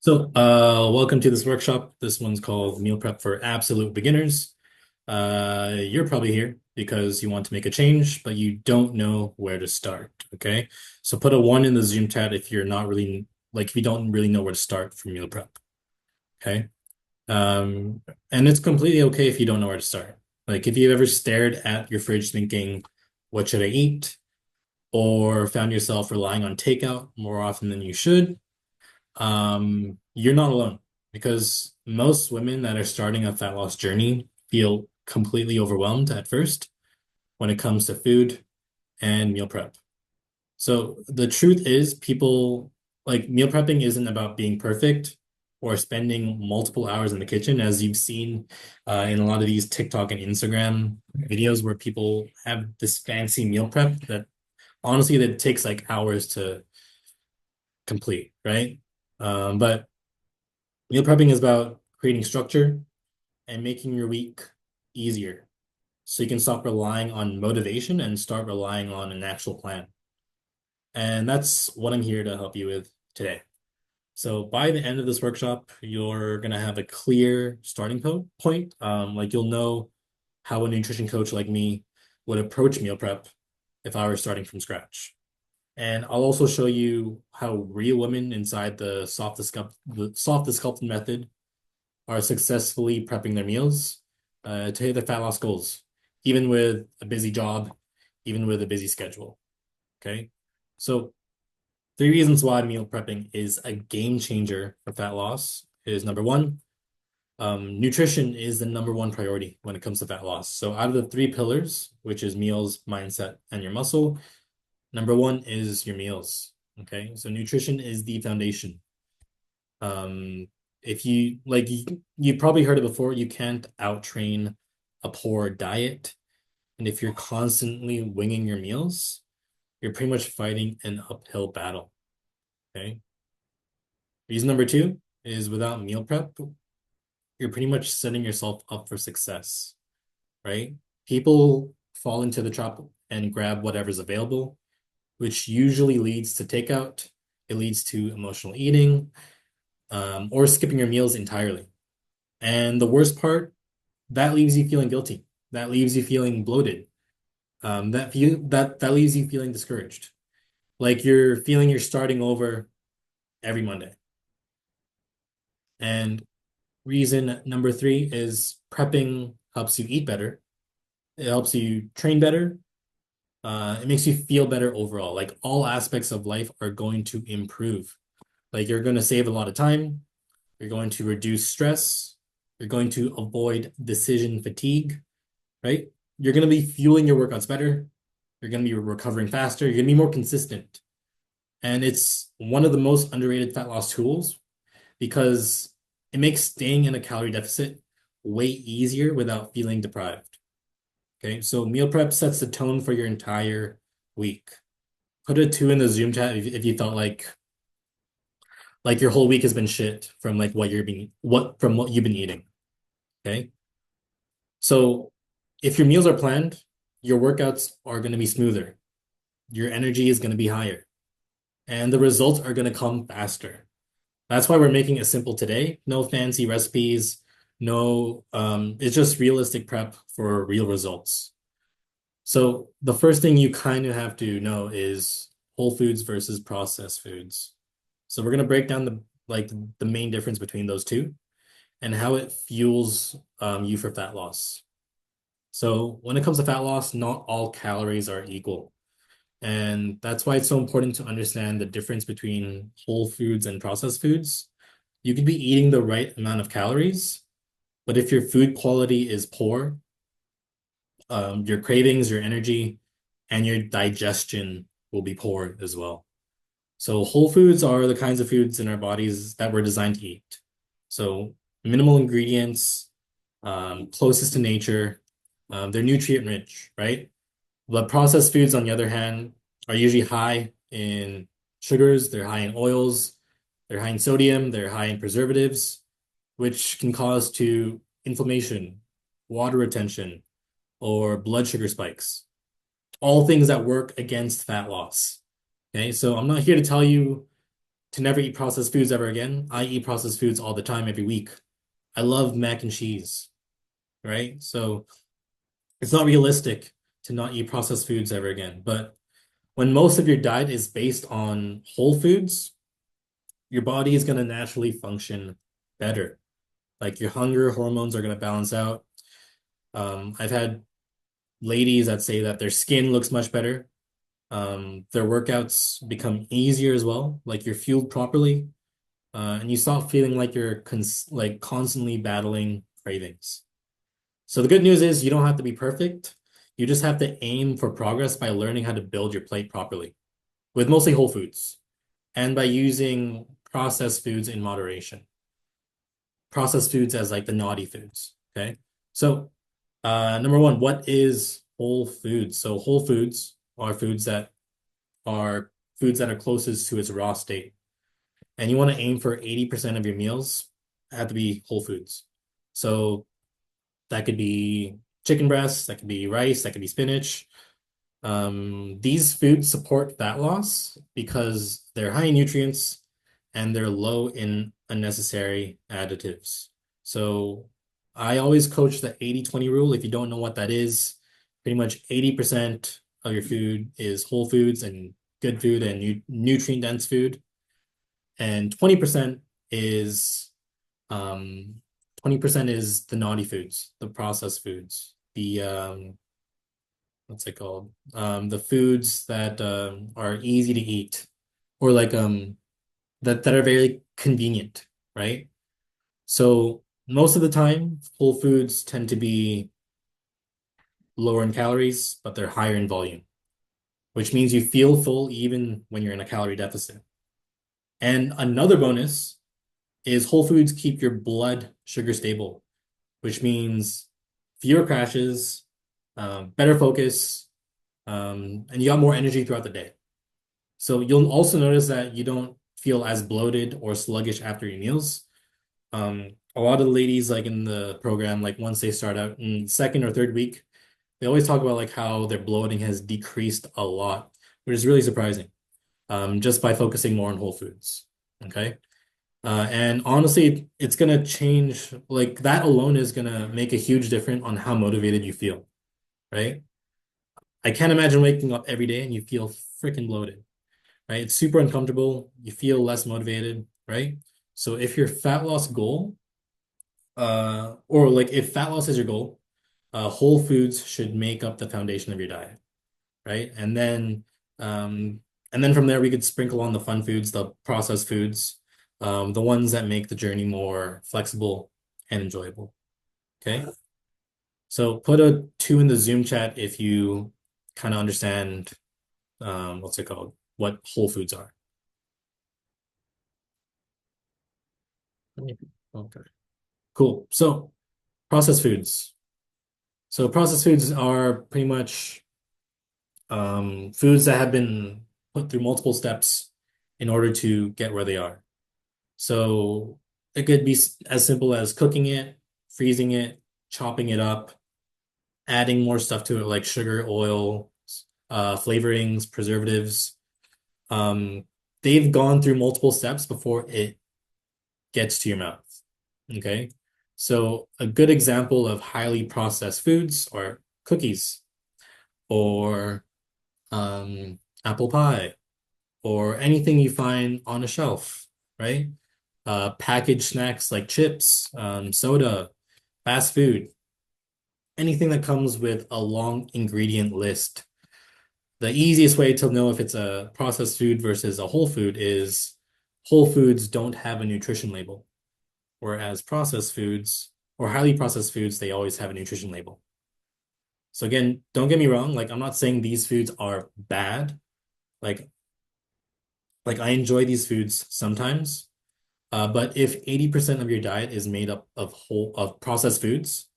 Welcome to this workshop. This one's called Meal Prep for Absolute Beginners. You're probably here because you want to make a change, but you don't know where to start. Okay. So put a one in the Zoom chat if you're not really, if you don't really know where to start for meal prep. Okay. Um, and it's completely okay if you don't know where to start. Like if you've ever stared at your fridge thinking, what should I eat? Or found yourself relying on takeout more often than you should, you're not alone because most women that are starting a fat loss journey feel completely overwhelmed at first when it comes to food and meal prep. So the truth is, people like meal prepping isn't about being perfect or spending multiple hours in the kitchen, as you've seen in a lot of these TikTok and Instagram videos where people have this fancy meal prep that honestly that takes like hours to complete, right? But meal prepping is about creating structure and making your week easier so you can stop relying on motivation and start relying on an actual plan. And that's what I'm here to help you with today. So by the end of this workshop, you're gonna have a clear starting point. Like you'll know how a nutrition coach like me would approach meal prep if I were starting from scratch. And I'll also show you how real women inside the softest sculpted method are successfully prepping their meals to hit their fat loss goals, even with a busy job, even with a busy schedule. Okay. So, three reasons why meal prepping is a game changer for fat loss is number one, nutrition is the number one priority when it comes to fat loss. So, out of the three pillars, which is meals, mindset, and your muscle, number one is your meals. Okay. So, nutrition is the foundation. Um, if you like, you probably heard it before, you can't out-train a poor diet. And if you're constantly winging your meals, you're pretty much fighting an uphill battle. Okay. Reason number two is without meal prep, you're pretty much setting yourself up for success, right? People fall into the trap and grab whatever's available, which usually leads to takeout. It leads to emotional eating, or skipping your meals entirely. And the worst part, that leaves you feeling guilty. That leaves you feeling bloated. That leaves you feeling discouraged. Like you're feeling you're starting over every Monday. And reason number three is prepping helps you eat better. It helps you train better. It makes you feel better overall. Like all aspects of life are going to improve. Like you're going to save a lot of time. You're going to reduce stress. You're going to avoid decision fatigue, right? You're going to be fueling your workouts better. You're going to be recovering faster. You're going to be more consistent. And it's one of the most underrated fat loss tools because it makes staying in a calorie deficit way easier without feeling deprived. Okay, so meal prep sets the tone for your entire week. Put a two in the Zoom chat if you felt like your whole week has been shit from like what you've been eating. Okay. So if your meals are planned, your workouts are going to be smoother. Your energy is going to be higher, and the results are going to come faster. That's why we're making it simple today. No fancy recipes, no, it's just realistic prep for real results. So the first thing you kind of have to know is whole foods versus processed foods. So we're going to break down the main difference between those two and how it fuels you for fat loss. So when it comes to fat loss, not all calories are equal. And that's why it's so important to understand the difference between whole foods and processed foods. You could be eating the right amount of calories, but if your food quality is poor, your cravings, your energy, and your digestion will be poor as well. So whole foods are the kinds of foods in our bodies that we're designed to eat. So minimal ingredients, closest to nature, they're nutrient rich, right? But processed foods, on the other hand, are usually high in sugars, they're high in oils, they're high in sodium, they're high in preservatives, which can cause to inflammation, water retention, or blood sugar spikes. All things that work against fat loss. Okay, so I'm not here to tell you to never eat processed foods ever again. I eat processed foods all the time, every week. I love mac and cheese, right? So it's not realistic to not eat processed foods ever again. But when most of your diet is based on whole foods, your body is going to naturally function better. Like your hunger hormones are going to balance out. I've had ladies that say that their skin looks much better. Their workouts become easier as well. Like you're fueled properly, and you stop feeling like you're like constantly battling cravings. So the good news is you don't have to be perfect. You just have to aim for progress by learning how to build your plate properly with mostly whole foods and by using processed foods in moderation. Processed foods as like the naughty foods. Okay. So, number one, what is whole foods? So whole foods are are foods that are closest to its raw state. And you want to aim for 80% of your meals have to be whole foods. So that could be chicken breasts, that could be rice, that could be spinach. These foods support fat loss because they're high in nutrients and they're low in unnecessary additives. So I always coach the 80-20 rule. If you don't know what that is, pretty much 80% of your food is whole foods and good food and nutrient dense food. And 20% is um 20% is the naughty foods, the processed foods, the what's it called? The foods that are easy to eat or like that are very convenient, right? So most of the time, whole foods tend to be lower in calories, but they're higher in volume, which means you feel full even when you're in a calorie deficit. And another bonus is whole foods keep your blood sugar stable, which means fewer crashes, better focus, and you got more energy throughout the day. So you'll also notice that you don't feel as bloated or sluggish after your meals. A lot of the ladies like in the program, like once they start out in second or third week, they always talk about like how their bloating has decreased a lot, which is really surprising. Just by focusing more on whole foods. Okay. And honestly, it's gonna change, like that alone is gonna make a huge difference on how motivated you feel, right? I can't imagine waking up every day and you feel freaking bloated, right? It's super uncomfortable. You feel less motivated, right? So if your fat loss goal, or like if fat loss is your goal, whole foods should make up the foundation of your diet, right? Um, and then from there we could sprinkle on the fun foods, the processed foods, the ones that make the journey more flexible and enjoyable. Okay. So put a two in the Zoom chat if you kind of understand what's it called? What whole foods are. Okay. Cool. So processed foods. So processed foods are pretty much foods that have been put through multiple steps in order to get where they are. So it could be as simple as cooking it, freezing it, chopping it up, adding more stuff to it like sugar, oil, flavorings, preservatives. Um, they've gone through multiple steps before it gets to your mouth. Okay. So a good example of highly processed foods are cookies or apple pie or anything you find on a shelf, right? Packaged snacks like chips, soda, fast food, anything that comes with a long ingredient list. The easiest way to know if it's a processed food versus a whole food is whole foods don't have a nutrition label, whereas processed foods or highly processed foods, they always have a nutrition label. So again, don't get me wrong, like I'm not saying these foods are bad. Like like I enjoy these foods sometimes. But if 80% of your diet is made up of of processed foods,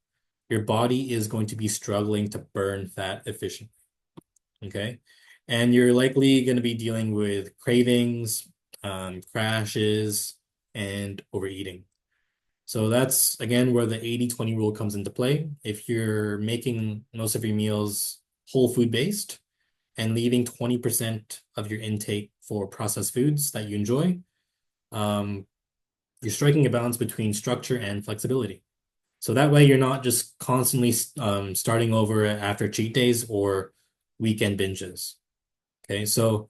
your body is going to be struggling to burn fat efficiently. Okay. And you're likely going to be dealing with cravings, crashes, and overeating. So that's again where the 80-20 rule comes into play. If you're making most of your meals whole food based and leaving 20% of your intake for processed foods that you enjoy, Um, you're striking a balance between structure and flexibility. So that way you're not just constantly starting over after cheat days or weekend binges. Okay, so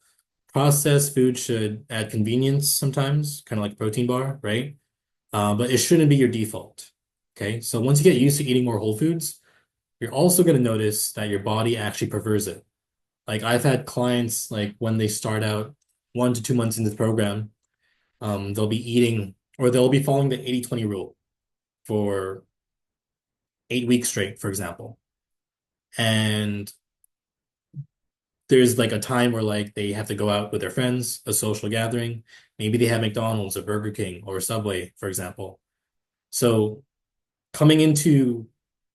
processed food should add convenience sometimes, kind of like a protein bar, right? But it shouldn't be your default. Okay, so once you get used to eating more whole foods, you're also going to notice that your body actually prefers it. Like I've had clients, like when they start out 1 to 2 months into the program, they'll be eating or they'll be following the 80-20 rule for 8 weeks straight, for example. And there's like a time where like they have to go out with their friends, a social gathering. Maybe they have McDonald's or Burger King or Subway, for example. So coming into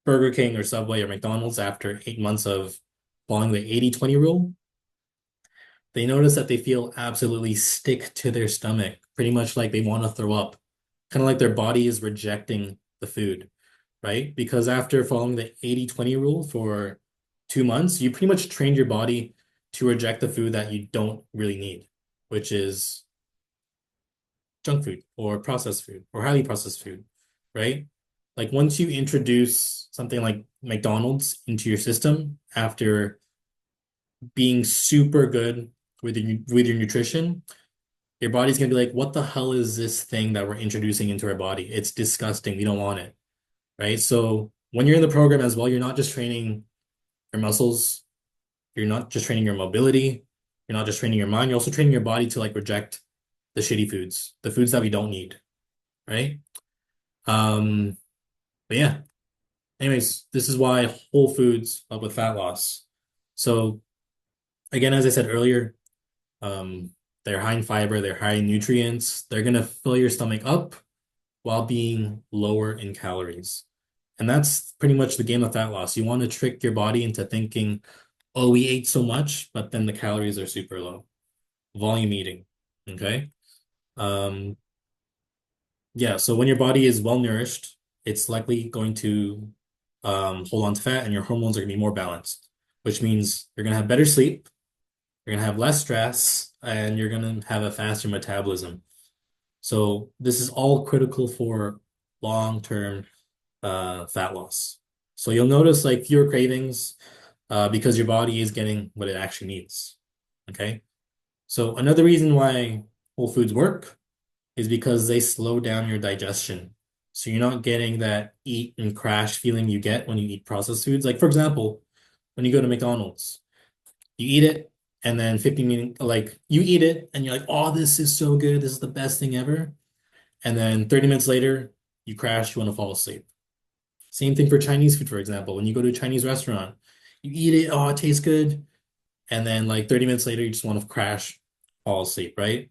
Burger King or Subway or McDonald's after 8 months of following the 80-20 rule, they notice that they feel absolutely stick to their stomach, pretty much like they want to throw up, kind of like their body is rejecting the food, right? Because after following the 80-20 rule for 2 months, you pretty much trained your body to reject the food that you don't really need, which is junk food or processed food or highly processed food, right? Like once you introduce something like McDonald's into your system after being super good with your nutrition, your body's gonna be like, what the hell is this thing that we're introducing into our body? It's disgusting. We don't want it, right? So when you're in the program as well, you're not just training your muscles, you're not just training your mobility, you're not just training your mind, you're also training your body to like reject the shitty foods, the foods that we don't need, right? Um, but yeah, anyways, this is why whole foods help with fat loss. So again, as I said earlier, um, they're high in fiber, they're high in nutrients, they're gonna fill your stomach up while being lower in calories. And that's pretty much the game of fat loss. You want to trick your body into thinking, oh, we ate so much, but then the calories are super low. Volume eating. Okay. Um, yeah, so when your body is well nourished, it's likely going to hold on to fat and your hormones are going to be more balanced, which means you're going to have better sleep, you're going to have less stress, and you're going to have a faster metabolism. So this is all critical for long-term fat loss. So you'll notice like fewer cravings because your body is getting what it actually needs. Okay. So another reason why whole foods work is because they slow down your digestion. So you're not getting that eat and crash feeling you get when you eat processed foods. Like for example, when you go to McDonald's, you eat it and then 15 minutes, like you eat it and you're like, oh, this is so good. This is the best thing ever. And then 30 minutes later, you crash, you want to fall asleep. Same thing for Chinese food, for example. When you go to a Chinese restaurant, you eat it, oh, it tastes good. And then like 30 minutes later, you just want to crash, fall asleep, right?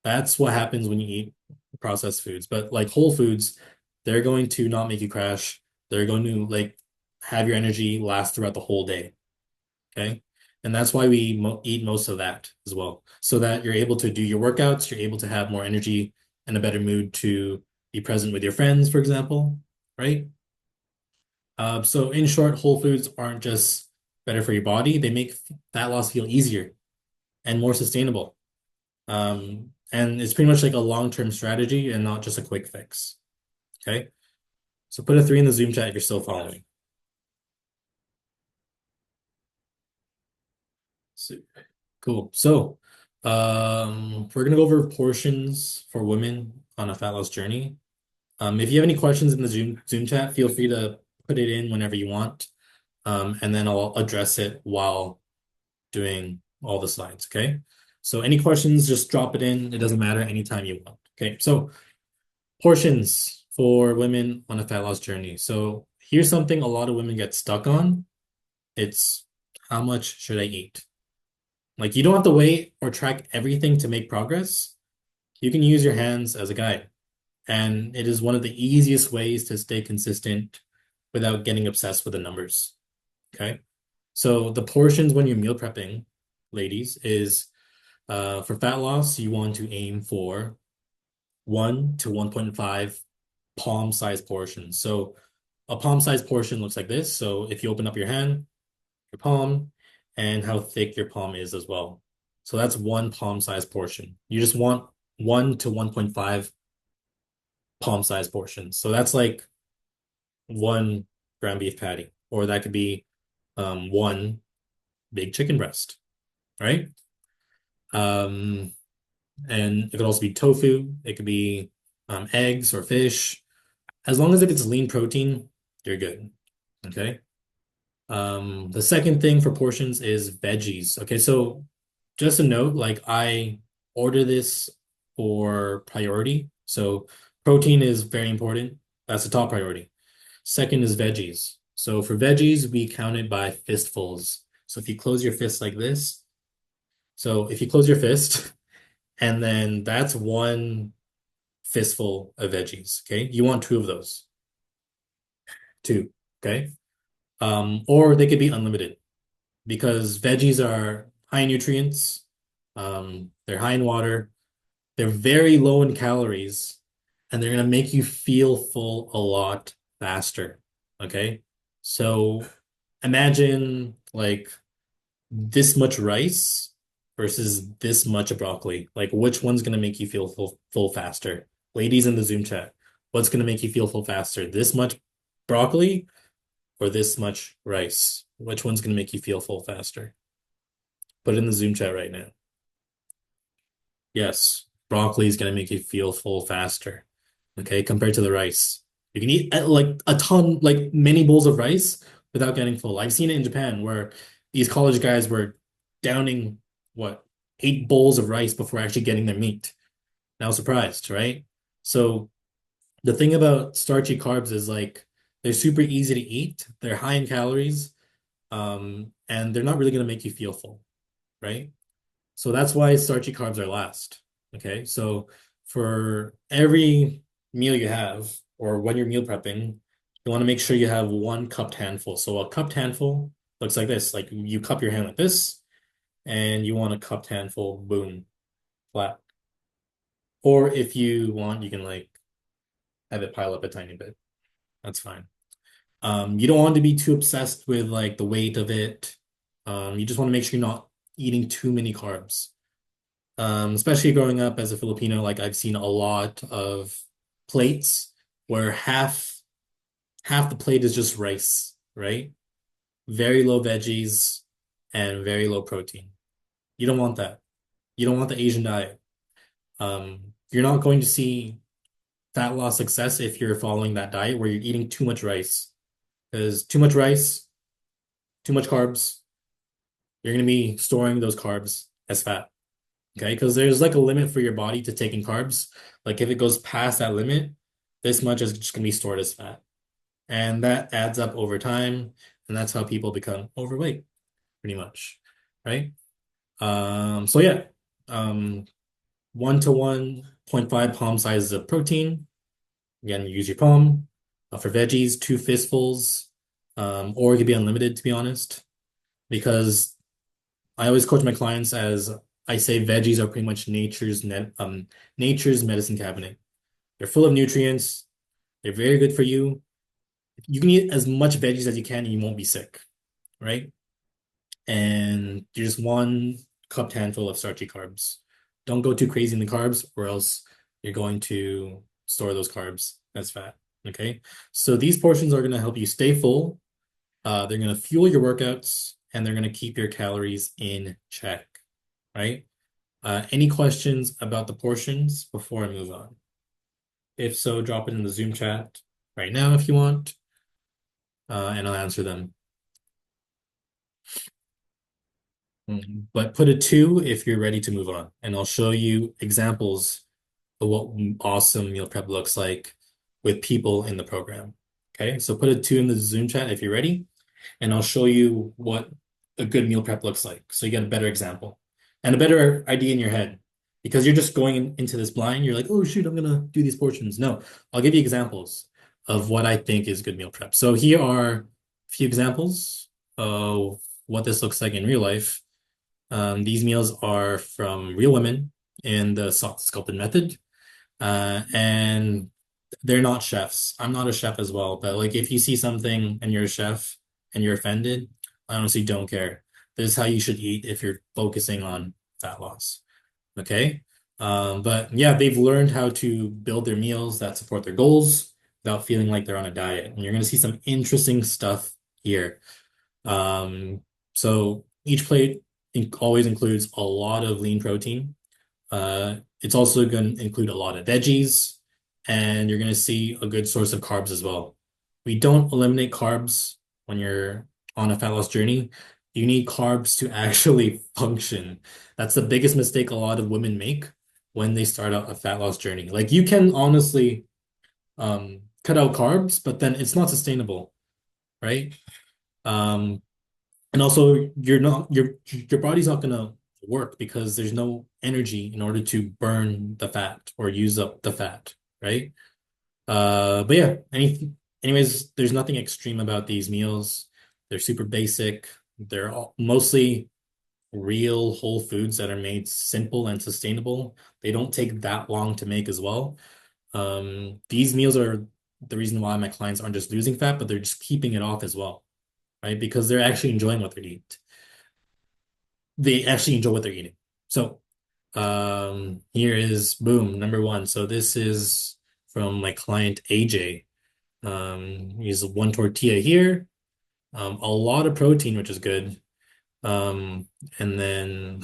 That's what happens when you eat processed foods. But like whole foods, they're going to not make you crash. They're going to like have your energy last throughout the whole day. Okay. And that's why we mo eat most of that as well, so that you're able to do your workouts, you're able to have more energy and a better mood to be present with your friends, for example, right? So in short, whole foods aren't just better for your body, they make fat loss feel easier and more sustainable. And it's pretty much like a long-term strategy and not just a quick fix. Okay. So put a 3 in the Zoom chat if you're still following. So, cool. So, we're gonna go over portions for women on a fat loss journey. If you have any questions in the Zoom chat, feel free to put it in whenever you want. And then I'll address it while doing all the slides. Okay. So any questions, just drop it in. It doesn't matter anytime you want. Okay. So portions for women on a fat loss journey. So here's something a lot of women get stuck on. It's how much should I eat? Like you don't have to wait or track everything to make progress. You can use your hands as a guide. And it is one of the easiest ways to stay consistent without getting obsessed with the numbers. Okay. So the portions when you're meal prepping, ladies, is for fat loss, you want to aim for 1 to 1.5 palm-sized portions. So a palm-sized portion looks like this. So if you open up your hand, your palm, and how thick your palm is as well. So that's one palm-sized portion. You just want 1 to 1.5 palm-sized portions. So that's like one ground beef patty, or that could be one big chicken breast, right? Um, and it could also be tofu. It could be eggs or fish. As long as if it's lean protein, you're good. Okay. The second thing for portions is veggies. Okay, so just a note, like I order this for priority. So protein is very important. That's the top priority. Second is veggies. So for veggies, we count it by fistfuls. So if you close your fist like this, so if you close your fist, and then that's one fistful of veggies. Okay, you want two of those, two. Okay, or they could be unlimited because veggies are high in nutrients. They're high in water. They're very low in calories, and they're gonna make you feel full a lot faster. Okay, so imagine like this much rice versus this much broccoli. Like which one's gonna make you feel full faster? Ladies in the Zoom chat, what's gonna make you feel full faster? This much broccoli or this much rice? Which one's gonna make you feel full faster? Put it in the Zoom chat right now. Yes, broccoli is gonna make you feel full faster. Okay, compared to the rice. You can eat like a ton, like many bowls of rice without getting full. I've seen it in Japan where these college guys were downing what 8 bowls of rice before actually getting their meat. And I was surprised, right? So the thing about starchy carbs is like they're super easy to eat, they're high in calories, and they're not really gonna make you feel full, right? So that's why starchy carbs are last. Okay. So for every meal you have, or when you're meal prepping, you want to make sure you have one cupped handful. So a cupped handful looks like this. Like you cup your hand like this, and you want a cupped handful, boom, flat. Or if you want, you can like have it pile up a tiny bit. That's fine. You don't want to be too obsessed with like the weight of it. You just want to make sure you're not eating too many carbs. Especially growing up as a Filipino, like I've seen a lot of plates where half the plate is just rice, right? Very low veggies and very low protein. You don't want that. You don't want the Asian diet. You're not going to see fat loss success if you're following that diet where you're eating too much rice. Because too much rice, too much carbs, you're going to be storing those carbs as fat. Okay, because there's like a limit for your body to taking carbs. Like if it goes past that limit, this much is just gonna be stored as fat. And that adds up over time, and that's how people become overweight, pretty much. Right? So yeah, um 1 to 1.5 palm sizes of protein. Again, use your palm. For veggies, two fistfuls, or it could be unlimited, to be honest, because I always coach my clients as I say veggies are pretty much nature's medicine cabinet. They're full of nutrients. They're very good for you. You can eat as much veggies as you can and you won't be sick, right? And you're just one cupped handful of starchy carbs. Don't go too crazy in the carbs or else you're going to store those carbs as fat. Okay. So these portions are going to help you stay full. They're going to fuel your workouts and they're going to keep your calories in check, right? Any questions about the portions before I move on? If so, drop it in the Zoom chat right now if you want, and I'll answer them. But put a 2 if you're ready to move on, and I'll show you examples of what awesome meal prep looks like with people in the program. Okay, so put a 2 in the Zoom chat if you're ready, and I'll show you what a good meal prep looks like. So you get a better example and a better idea in your head because you're just going into this blind. You're like, oh, shoot, I'm gonna do these portions. No, I'll give you examples of what I think is good meal prep. So here are a few examples of what this looks like in real life. These meals are from real women in the soft sculpted method. And they're not chefs. I'm not a chef as well, but like if you see something and you're a chef and you're offended, I honestly don't care. This is how you should eat if you're focusing on fat loss. Okay. But yeah, they've learned how to build their meals that support their goals without feeling like they're on a diet. And you're going to see some interesting stuff here. Um, so each plate always includes a lot of lean protein. It's also going to include a lot of veggies, and you're going to see a good source of carbs as well. We don't eliminate carbs when you're on a fat loss journey. You need carbs to actually function. That's the biggest mistake a lot of women make when they start out a fat loss journey. Like you can honestly cut out carbs, but then it's not sustainable, right? Um, and also you're not your body's not gonna work because there's no energy in order to burn the fat or use up the fat, right? But yeah, anyways, there's nothing extreme about these meals. They're super basic. They're mostly real whole foods that are made simple and sustainable. They don't take that long to make as well. These meals are the reason why my clients aren't just losing fat, but they're just keeping it off as well, right? Because they're actually enjoying what they're eating. They actually enjoy what they're eating. So, here is boom, number one. So this is from my client AJ. He's one tortilla here, a lot of protein, which is good. Um, and then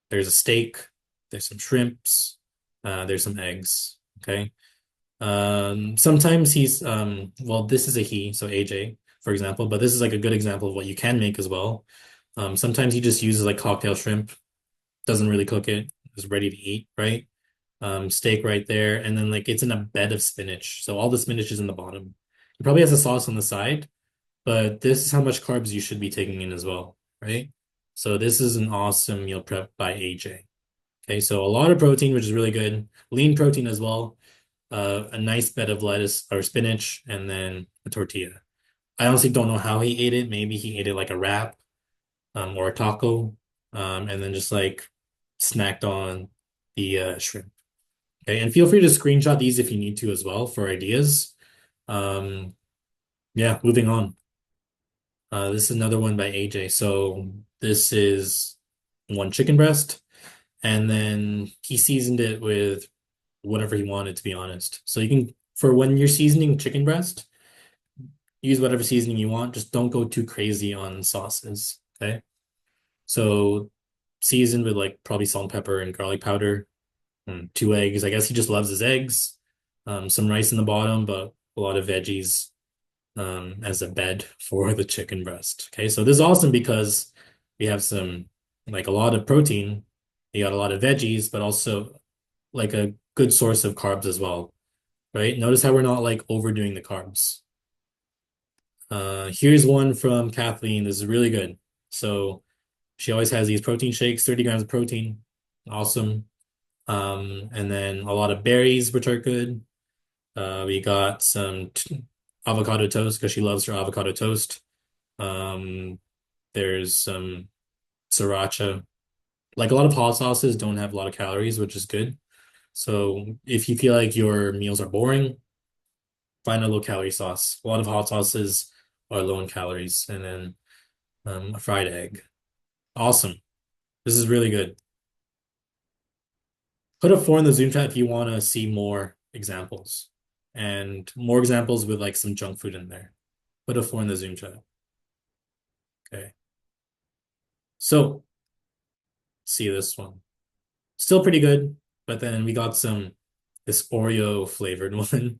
there's a steak, there's some shrimps, there's some eggs. Okay. Sometimes well, this is a he, so AJ, for example, but this is like a good example of what you can make as well. Sometimes he just uses like cocktail shrimp, doesn't really cook it, is ready to eat, right? Steak right there, and then like it's in a bed of spinach. So all the spinach is in the bottom. It probably has a sauce on the side, but this is how much carbs you should be taking in as well, right? So this is an awesome meal prep by AJ. Okay, so a lot of protein, which is really good. Lean protein as well. A nice bed of lettuce or spinach, and then a tortilla. I honestly don't know how he ate it. Maybe he ate it like a wrap, or a taco, and then just like snacked on the shrimp. Okay, and feel free to screenshot these if you need to as well for ideas. Um, yeah, moving on. This is another one by AJ. So this is one chicken breast, and then he seasoned it with whatever he wanted, to be honest. So you can, for when you're seasoning chicken breast, use whatever seasoning you want. Just don't go too crazy on sauces. Okay. So seasoned with like probably salt and pepper and garlic powder, two eggs. I guess he just loves his eggs. Some rice in the bottom, but a lot of veggies as a bed for the chicken breast. Okay, so this is awesome because we have some like a lot of protein. You got a lot of veggies, but also like a good source of carbs as well, right? Notice how we're not like overdoing the carbs. Here's one from Kathleen. This is really good. So she always has these protein shakes, 30 grams of protein. Awesome. And then a lot of berries, which are good. We got some avocado toast because she loves her avocado toast. Um, there's some sriracha. Like a lot of hot sauces don't have a lot of calories, which is good. So if you feel like your meals are boring, find a low calorie sauce. A lot of hot sauces are low in calories, and then a fried egg. Awesome. This is really good. Put a four in the Zoom chat if you want to see more examples and more examples with like some junk food in there. Put a four in the Zoom chat. Okay. So see this one. Still pretty good, but then we got this Oreo flavored one.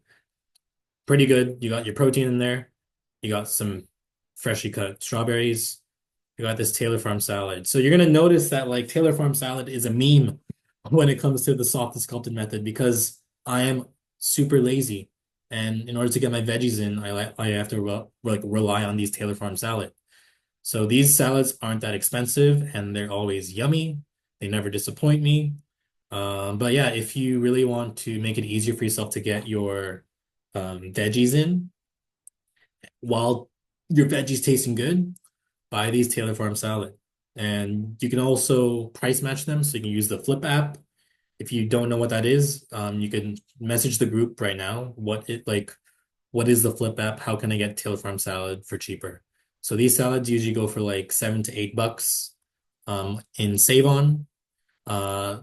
Pretty good. You got your protein in there. You got some freshly cut strawberries. You got this Taylor Farm salad. So you're gonna notice that like Taylor Farm salad is a meme when it comes to the soft and sculpted method because I am super lazy. And in order to get my veggies in, I have to like rely on these Taylor Farm salad. So these salads aren't that expensive and they're always yummy. They never disappoint me. But yeah, if you really want to make it easier for yourself to get your veggies in while your veggies tasting good, buy these Taylor Farm salad. And you can also price match them. So you can use the Flip app. If you don't know what that is, you can message the group right now. What is the Flip app? How can I get Taylor Farm salad for cheaper? So these salads usually go for like $7 to $8 in Save On. Uh,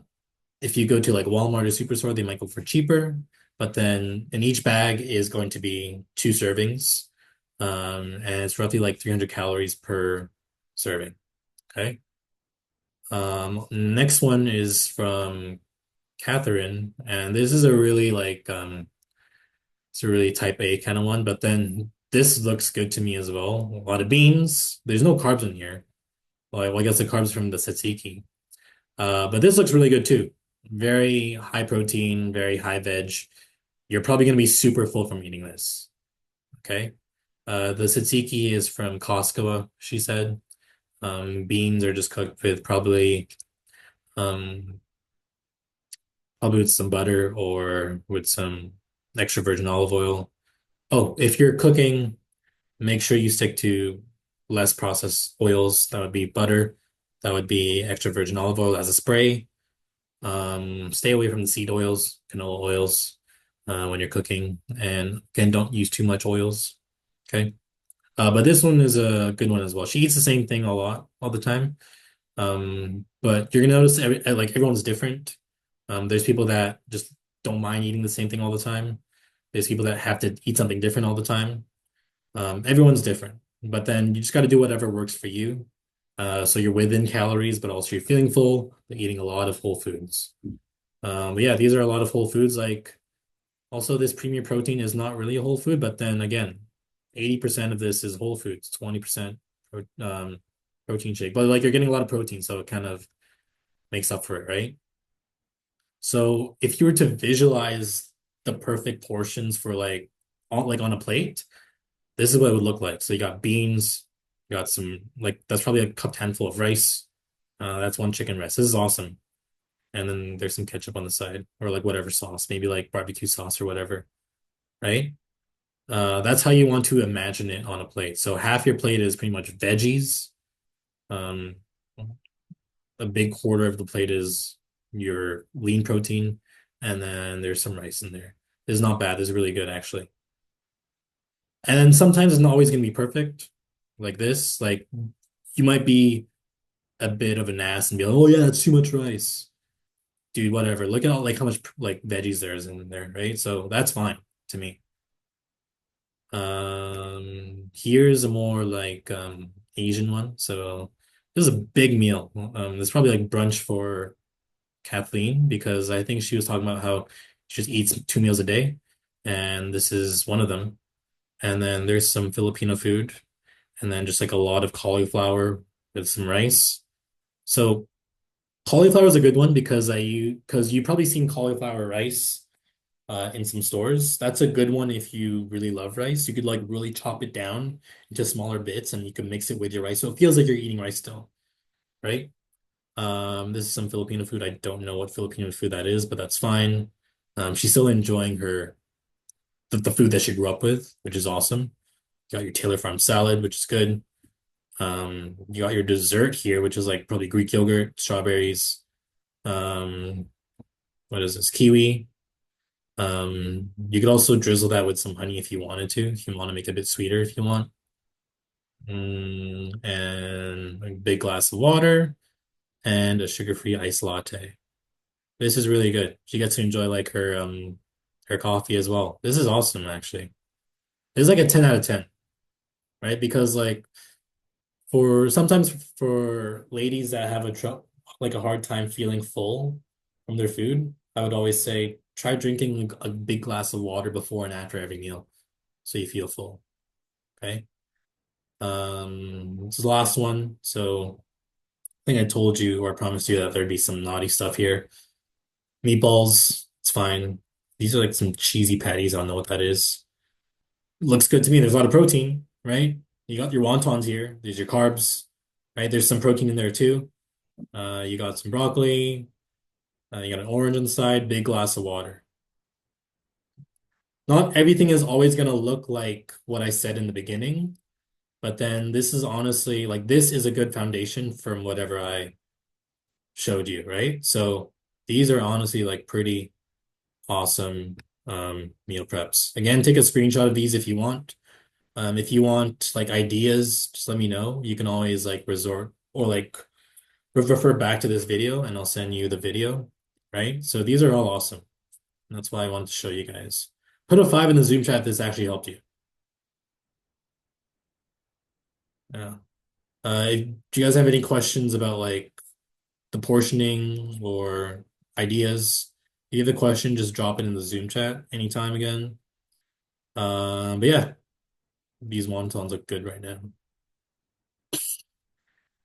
if you go to like Walmart or Superstore, they might go for cheaper, but then in each bag is going to be 2 servings. And it's roughly like 300 calories per serving. Okay. Next one is from Catherine, and this is a really it's a really type A kind of one, but then this looks good to me as well. A lot of beans. There's no carbs in here. Well, I guess the carbs from the tzatziki. But this looks really good too. Very high protein, very high veg. You're probably going to be super full from eating this. Okay. The tzatziki is from Costco, she said. Beans are just cooked with um, probably with some butter or with some extra virgin olive oil. Oh, if you're cooking, make sure you stick to less processed oils. That would be butter. That would be extra virgin olive oil as a spray. Stay away from the seed oils, canola oils, when you're cooking. And again, don't use too much oils. Okay. But this one is a good one as well. She eats the same thing a lot all the time. But you're gonna notice like everyone's different. There's people that just don't mind eating the same thing all the time. There's people that have to eat something different all the time. Everyone's different, but then you just got to do whatever works for you. So you're within calories, but also you're feeling full, but eating a lot of whole foods. But yeah, these are a lot of whole foods. Like also this premium protein is not really a whole food, but then again, 80% of this is whole foods, 20% protein shake. But like you're getting a lot of protein, so it kind of makes up for it, right? So if you were to visualize the perfect portions for like on a plate, this is what it would look like. So you got beans, you got some like that's probably a cupped handful of rice. That's one chicken breast. This is awesome. And then there's some ketchup on the side or like whatever sauce, maybe like barbecue sauce or whatever, right? That's how you want to imagine it on a plate. So half your plate is pretty much veggies. Um, a big quarter of the plate is your lean protein, and then there's some rice in there. It's not bad. It's really good actually. And then sometimes it's not always gonna be perfect, like this. Like you might be a bit of an ass and be like, "Oh yeah, that's too much rice." Dude, whatever. Look at all like how much like veggies there is in there, right? So that's fine to me. Here's a more like Asian one. So this is a big meal. It's probably like brunch for Kathleen because I think she was talking about how she just eats 2 meals a day, and this is one of them. And then there's some Filipino food, and then just like a lot of cauliflower with some rice. So cauliflower is a good one because you probably seen cauliflower rice in some stores. That's a good one if you really love rice. You could like really chop it down into smaller bits and you can mix it with your rice. So it feels like you're eating rice still, right? This is some Filipino food. I don't know what Filipino food that is, but that's fine. She's still enjoying the food that she grew up with, which is awesome. You got your Taylor Farm salad, which is good. You got your dessert here, which is like probably Greek yogurt, strawberries. Um, what is this? Kiwi. You could also drizzle that with some honey if you wanted to, if you want to make it a bit sweeter if you want. And a big glass of water and a sugar-free iced latte. This is really good. She gets to enjoy like her coffee as well. This is awesome actually. This is like a 10 out of 10, right? Because like for sometimes for ladies that have like a hard time feeling full from their food, I would always say try drinking a big glass of water before and after every meal so you feel full. Okay. This is the last one. So I think I told you or I promised you that there'd be some naughty stuff here. Meatballs, it's fine. These are like some cheesy patties. I don't know what that is. Looks good to me. There's a lot of protein, right? You got your wontons here. There's your carbs, right? There's some protein in there too. You got some broccoli. You got an orange on the side, big glass of water. Not everything is always going to look like what I said in the beginning, but then this is honestly like this is a good foundation from whatever I showed you, right? So these are honestly like pretty awesome meal preps. Again, take a screenshot of these if you want. If you want like ideas, just let me know. You can always like resort or like refer back to this video and I'll send you the video. right? So these are all awesome. And that's why I wanted to show you guys. Put a five in the Zoom chat if this actually helped you. Yeah. Do you guys have any questions about like the portioning or ideas? If you have a question, just drop it in the Zoom chat anytime again. But yeah, these wontons look good right now.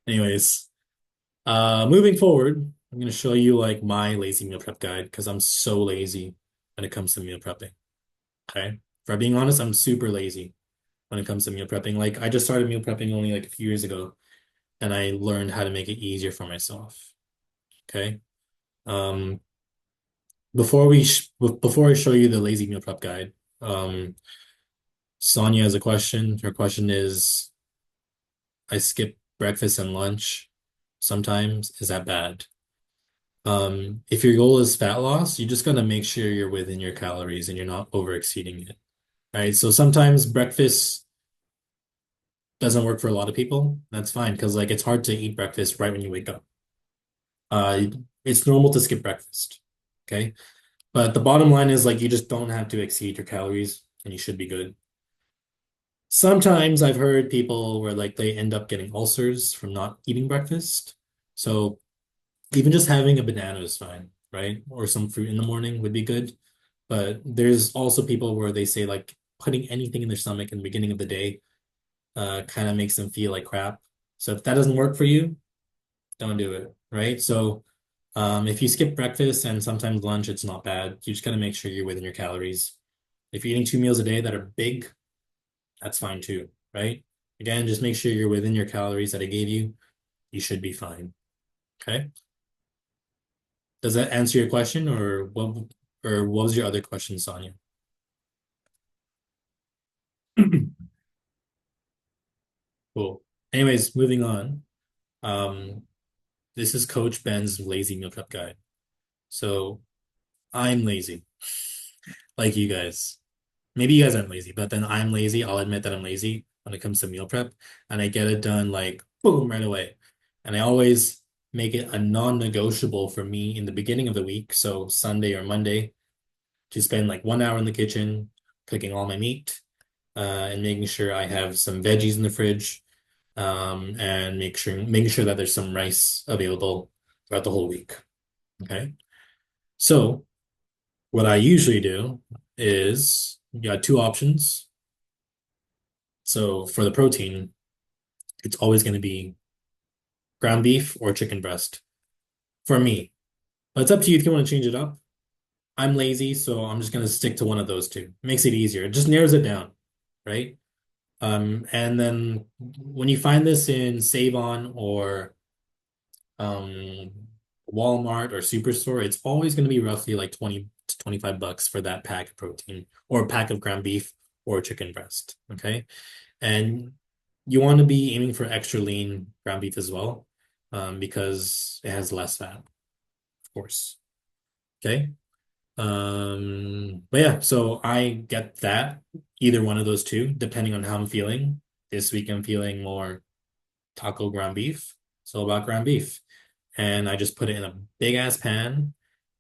Anyways, moving forward, I'm gonna show you like my lazy meal prep guide because I'm so lazy when it comes to meal prepping. Okay. For being honest, I'm super lazy when it comes to meal prepping. Like I just started meal prepping only like a few years ago, and I learned how to make it easier for myself. Okay. Um, before I show you the lazy meal prep guide, Sonia has a question. Her question is, I skip breakfast and lunch sometimes. Is that bad? If your goal is fat loss, you just gotta make sure you're within your calories and you're not over exceeding it. Right. So sometimes breakfast doesn't work for a lot of people. That's fine because like it's hard to eat breakfast right when you wake up. Uh, it's normal to skip breakfast. Okay. But the bottom line is like you just don't have to exceed your calories and you should be good. Sometimes I've heard people where like they end up getting ulcers from not eating breakfast. So even just having a banana is fine, right? Or some fruit in the morning would be good. But there's also people where they say like putting anything in their stomach in the beginning of the day kind of makes them feel like crap. So if that doesn't work for you, don't do it, right? So if you skip breakfast and sometimes lunch, it's not bad. You just gotta make sure you're within your calories. If you're eating two meals a day that are big, that's fine too, right? Again, just make sure you're within your calories that I gave you. You should be fine. Okay. Does that answer your question or what was your other question, Sonia? Cool. Anyways, moving on. Um, this is Coach Ben's lazy meal prep guide. So I'm lazy, like you guys. Maybe you guys aren't lazy, but then I'm lazy. I'll admit that I'm lazy when it comes to meal prep, and I get it done like boom right away. And I always make it a non-negotiable for me in the beginning of the week, so Sunday or Monday, to spend like 1 hour in the kitchen cooking all my meat, and making sure I have some veggies in the fridge, and making sure that there's some rice available throughout the whole week. Okay. So what I usually do is you got two options. So for the protein, it's always going to be ground beef or chicken breast for me. But it's up to you if you want to change it up. I'm lazy, so I'm just going to stick to one of those two. Makes it easier. It just narrows it down, right? And then when you find this in Save On or um, Walmart or Superstore, it's always going to be roughly like 20 to 25 bucks for that pack of protein or a pack of ground beef or chicken breast. Okay. And you want to be aiming for extra lean ground beef as well, because it has less fat, of course. Okay. But yeah, so I get that either one of those two, depending on how I'm feeling. This week I'm feeling more taco ground beef, so about ground beef. And I just put it in a big ass pan,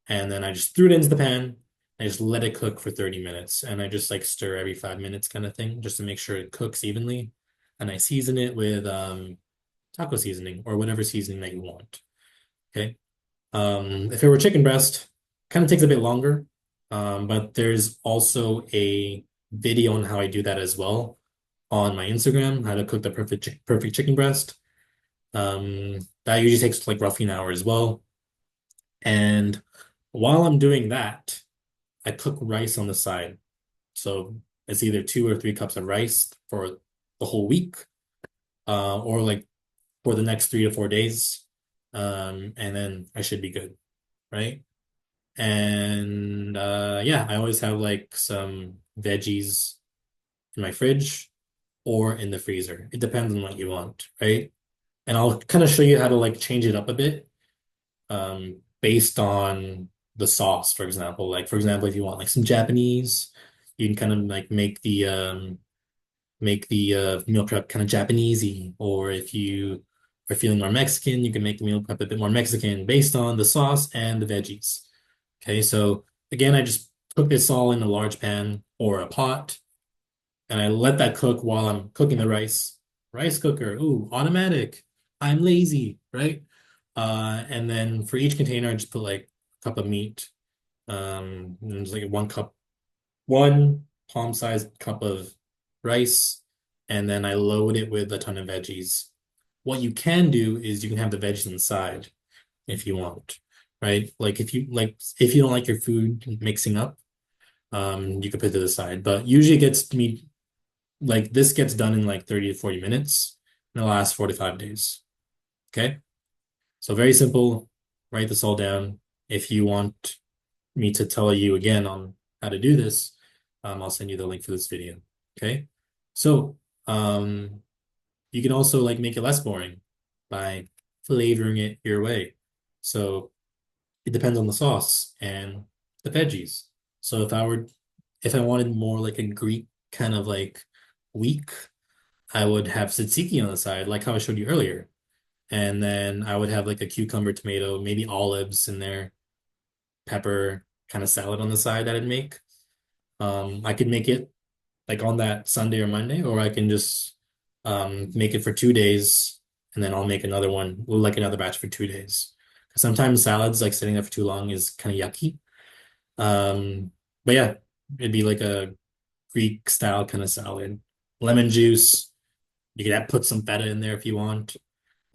and then I just threw it into the pan. I just let it cook for 30 minutes, and I just like stir every 5 minutes kind of thing, just to make sure it cooks evenly. And I season it with taco seasoning or whatever seasoning that you want. Okay. If it were chicken breast, kind of takes a bit longer. But there's also a video on how I do that as well on my Instagram, how to cook the perfect chicken breast. That usually takes like roughly an hour as well. And while I'm doing that, I cook rice on the side. So it's either 2 or 3 cups of rice for the whole week, or like for the next 3 to 4 days. And then I should be good, right? And yeah, I always have like some veggies in my fridge or in the freezer. It depends on what you want, right? And I'll kind of show you how to like change it up a bit, based on the sauce, for example. Like for example, if you want like some Japanese, you can kind of like make the meal prep kind of Japanesey. Or if you are feeling more Mexican, you can make the meal prep a bit more Mexican based on the sauce and the veggies. Okay, so again, I just cook this all in a large pan or a pot, and I let that cook while I'm cooking the rice. Rice cooker, ooh, automatic. I'm lazy, right? And then for each container, I just put like a cup of meat. And there's like one palm-sized cup of rice, and then I load it with a ton of veggies. What you can do is you can have the veggies inside if you want, right? Like if you don't like your food mixing up, you could put it to the side. But usually it gets me like this gets done in like 30 to 40 minutes and it lasts 45 days. Okay. So very simple. Write this all down. If you want me to tell you again on how to do this, I'll send you the link for this video. Okay. So, you can also like make it less boring by flavoring it your way. So it depends on the sauce and the veggies. So if I wanted more like a Greek kind of like week, I would have tzatziki on the side, like how I showed you earlier. And then I would have like a cucumber, tomato, maybe olives in there, pepper kind of salad on the side that I'd make. I could make it like on that Sunday or Monday, or I can just make it for 2 days and then I'll make another one, like another batch for 2 days. Sometimes salads like sitting there for too long is kind of yucky. Um, but yeah, it'd be like a Greek style kind of salad. Lemon juice. You could put some feta in there if you want.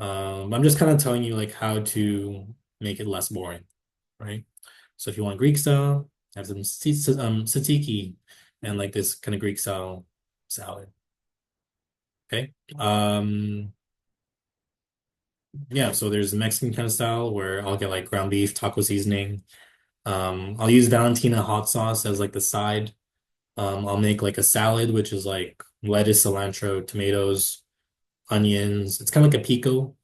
I'm just kind of telling you like how to make it less boring, right? So if you want Greek style, have some tzatziki and like this kind of Greek style salad. Okay. Yeah, so there's the Mexican kind of style where I'll get like ground beef, taco seasoning. I'll use Valentina hot sauce as like the side. I'll make like a salad, which is like lettuce, cilantro, tomatoes, onions. It's kind of like a pico,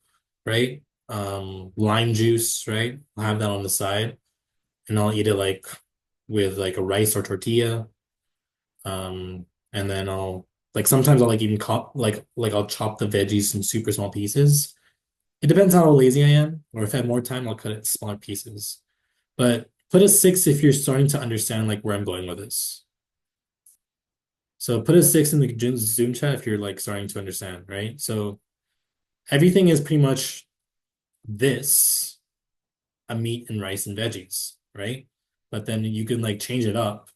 right? Lime juice, right? I'll have that on the side, and I'll eat it like with like a rice or tortilla. And then I'll like sometimes I'll like even like I'll chop the veggies in super small pieces. It depends how lazy I am, or if I have more time, I'll cut it in smaller pieces. But put a 6 if you're starting to understand like where I'm going with this. So put a 6 in the Zoom chat if you're like starting to understand, right? So everything is pretty much this, a meat and rice and veggies, right? But then you can like change it up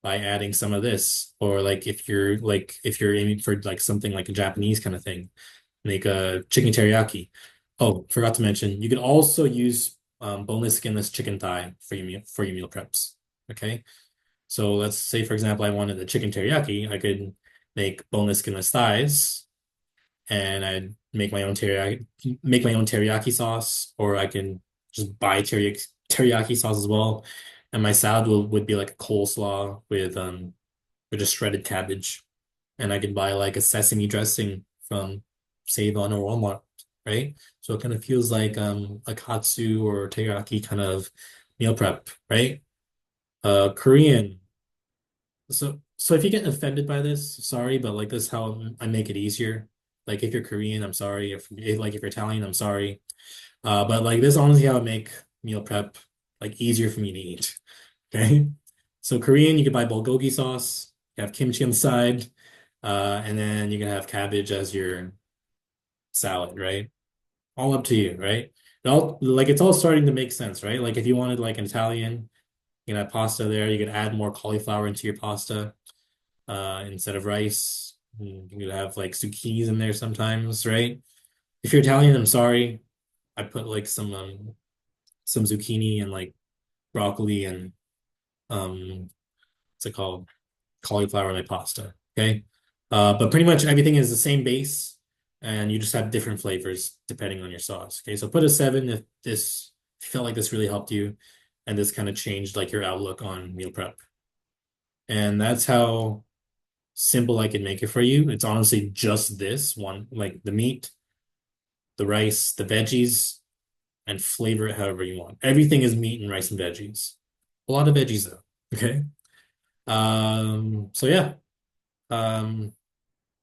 by adding some of this, or like if you're aiming for like something like a Japanese kind of thing, make a chicken teriyaki. Oh, forgot to mention, you could also use boneless, skinless chicken thigh for your meal preps. Okay, so let's say for example, I wanted the chicken teriyaki. I could make boneless, skinless thighs, and I'd make my own teriyaki sauce, or I can just buy teriyaki sauce as well. And my salad would be like a coleslaw with just shredded cabbage, and I could buy like a sesame dressing from Save On or Walmart, right? So it kind of feels like a katsu or teriyaki kind of meal prep, right? Korean. So if you get offended by this, sorry, but like this is how I make it easier. Like if you're Korean, I'm sorry. If you're Italian, I'm sorry. But like this is honestly how I make meal prep like easier for me to eat. Okay. So Korean, you can buy bulgogi sauce, you have kimchi on the side, and then you can have cabbage as your salad, right? All up to you, right? It's all starting to make sense, right? Like if you wanted like an Italian, you can have pasta there, you could add more cauliflower into your pasta instead of rice. You could have like zucchinis in there sometimes, right? If you're Italian, I'm sorry. I put like some zucchini and like broccoli and um what's it called? Cauliflower in my pasta. Okay. But pretty much everything is the same base and you just have different flavors depending on your sauce. Okay. So put a 7 if you felt like this really helped you and this kind of changed like your outlook on meal prep. And that's how simple I can make it for you. It's honestly just this one, like the meat, the rice, the veggies, and flavor it however you want. Everything is meat and rice and veggies. A lot of veggies though. Okay. So yeah. Um,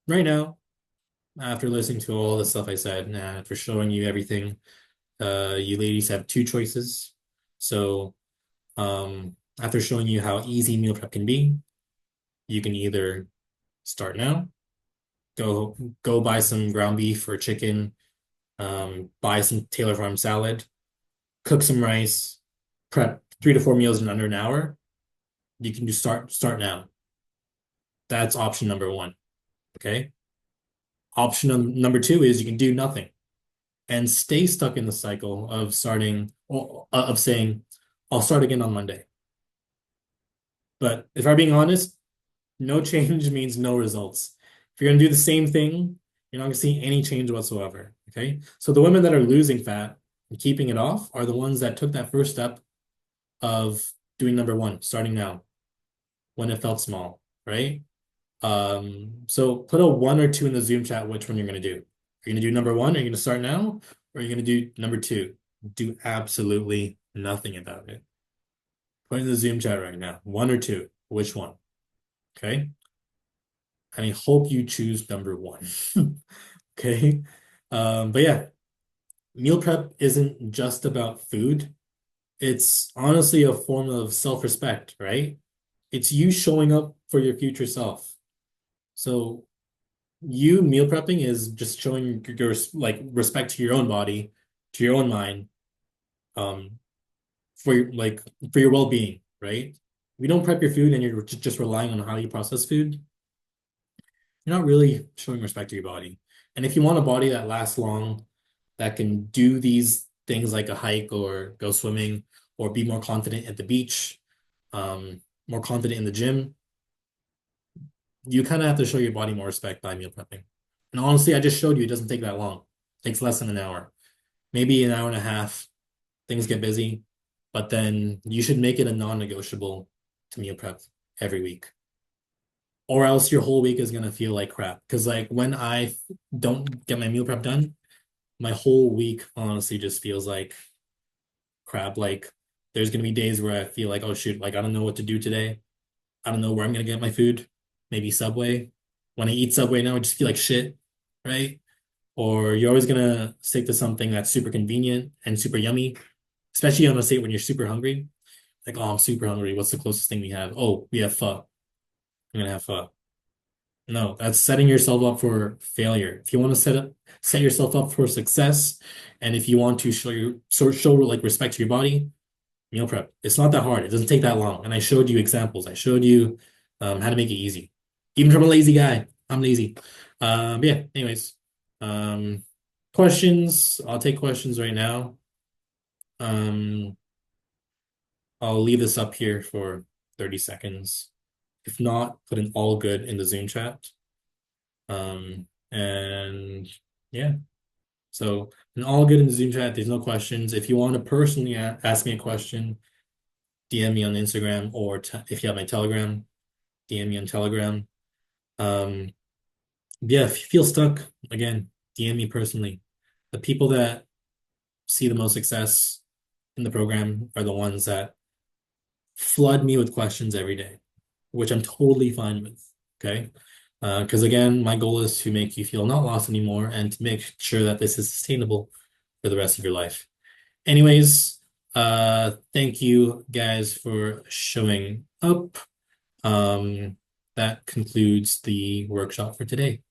right now, after listening to all the stuff I said, and after showing you everything, you ladies have two choices. So After showing you how easy meal prep can be, you can either start now, go go buy some ground beef or chicken, buy some Taylor Farm salad, cook some rice, prep 3 to 4 meals in under an hour. You can just start now. That's option number one. Okay. Option number two is you can do nothing and stay stuck in the cycle of saying, I'll start again on Monday. But if I'm being honest, no change means no results. If you're gonna do the same thing, you're not gonna see any change whatsoever. Okay. So the women that are losing fat and keeping it off are the ones that took that first step of doing number one, starting now, when it felt small, right? So put a one or two in the Zoom chat, which one you're gonna do. Are you gonna do number one? Are you gonna start now? Or are you gonna do number two? Do absolutely nothing about it. Put in the Zoom chat right now. One or two. Which one? Okay. I hope you choose number one. Okay. But yeah, meal prep isn't just about food. It's honestly a form of self-respect, right? It's you showing up for your future self. So you meal prepping is just showing your like respect to your own body, to your own mind, um, for your for your well-being, right? If you don't prep your food and you're just relying on how you process food, you're not really showing respect to your body. And if you want a body that lasts long, that can do these things like a hike or go swimming or be more confident at the beach, more confident in the gym, you kind of have to show your body more respect by meal prepping. And honestly, I just showed you it doesn't take that long. It takes less than an hour, maybe an hour and a half. Things get busy, but then you should make it a non-negotiable to meal prep every week. Or else your whole week is gonna feel like crap. Because like when I don't get my meal prep done, my whole week honestly just feels like crap. Like there's gonna be days where I feel like, oh shoot, like I don't know what to do today. I don't know where I'm gonna get my food. Maybe Subway. When I eat Subway now, I just feel like shit, right? Or you're always gonna stick to something that's super convenient and super yummy, especially on a state when you're super hungry. Like, oh, I'm super hungry. What's the closest thing we have? Oh, we have pho. I'm gonna have pho. No, that's setting yourself up for failure. If you want to set yourself up for success, and if you want to show like respect to your body, meal prep. It's not that hard. It doesn't take that long. And I showed you examples. I showed you how to make it easy. Even from a lazy guy. I'm lazy. But yeah, anyways. Um, questions. I'll take questions right now. Um, I'll leave this up here for 30 seconds. If not, put an all good in the Zoom chat. And yeah. So an all good in the Zoom chat. There's no questions. If you want to personally ask me a question, DM me on Instagram or if you have my Telegram, DM me on Telegram. Um, yeah, if you feel stuck, again, DM me personally. The people that see the most success in the program are the ones that flood me with questions every day, which I'm totally fine with. Okay. Because again, my goal is to make you feel not lost anymore and to make sure that this is sustainable for the rest of your life. Anyways, thank you guys for showing up. That concludes the workshop for today.